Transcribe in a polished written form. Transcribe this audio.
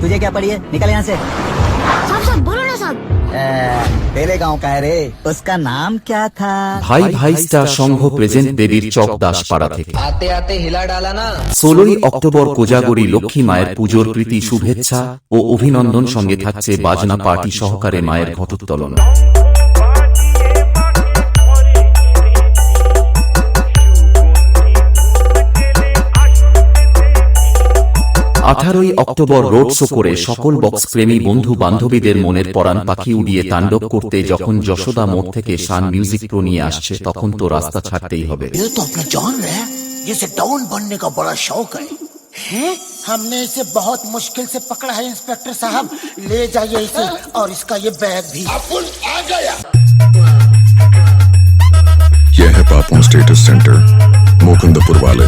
तुझे क्या पड़ी है, निकल यहाँ से। साहब साहब बोलो ना साहब। तेरे गांव का है रे, उसका नाम क्या था? ভাই ভাই স্টার সংঘ প্রেজেন্ট দেবীর চক দাসপাড়া থেকে आते आते हिला डाला ना। 16ই অক্টোবর কোজাগরী লক্ষ্মী মায়ের পুজোর প্রীতি শুভেচ্ছা ও অভিনন্দন সঙ্গে থাকছে বাজনা পার্টি সহকারে মায়ের ঘটোত্তোলন। 18ই অক্টোবর রোড শো করে সকল বক্স প্রেমী বন্ধু বান্ধবীদের মনের পরাণ পাখি উড়িয়ে তাণ্ডব করতে যখন যশোদা মোড় থেকে শান মিউজিক প্রো নিয়ে আসছে তখন তো রাস্তা ছাড়তেই হবে। ये तो अपना जॉन है जिसे डाउन बनने का बड़ा शौक है? हमने इसे बहुत मुश्किल से पकड़ा है इंस्पेक्टर साहब, ले जाइए इसे और इसका ये बैग भी। आ गया। यह है पापों स्टेटस सेंटर, मुकुंदपुर वाले।